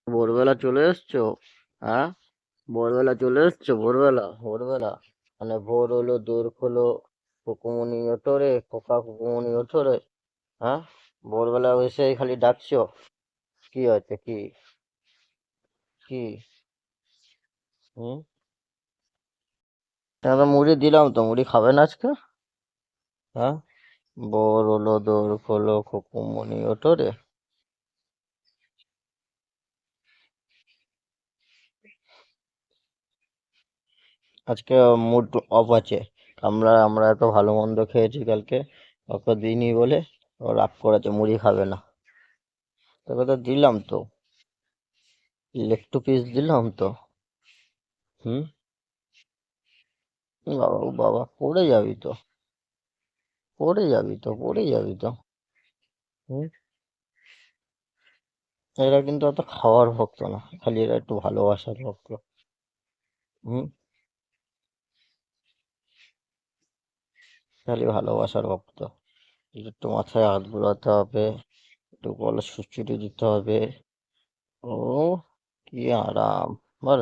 ভোরবেলা চলে এসছো? হ্যাঁ, ভোরবেলা চলে এসছো? ভোরবেলা ভোরবেলা মানে ভোর হলো, দোর খোলো, কুকুমনি ওঠো রে, খোকা কুকুমনি ওঠো রে। হ্যাঁ, ভোরবেলা এসে খালি ডাকছো। কি হচ্ছে? কি কি হুম? তো মুড়ি দিলাম, তো মুড়ি খাবে না আজকে? হ্যাঁ, ভোর হলো, দোর খোলো, কুকুমনি ওঠো রে। আজকে মুড অফ আছে। আমরা আমরা এত ভালো মন্দ খেয়েছি কালকে, ওকে দিইনি বলে ও রাগ করেছে, মুড়ি খাবে না। তোকে তো দিলাম তো, লেগ টু পিস দিলাম তো। হুম। বাবা, ও বাবা, পড়ে যাবি তো, পড়ে যাবি তো, পড়ে যাবি তো। হুম। এরা কিন্তু অত খাওয়ার ভক্ত না, খালি এরা একটু ভালোবাসার ভক্ত। হুম। খালি ভালোবাসার ভক্ত। একটু মাথায় হাত বুলাতে হবে, একটু গলা সুচুরি দিতে হবে। ও, কি আরাম! বল।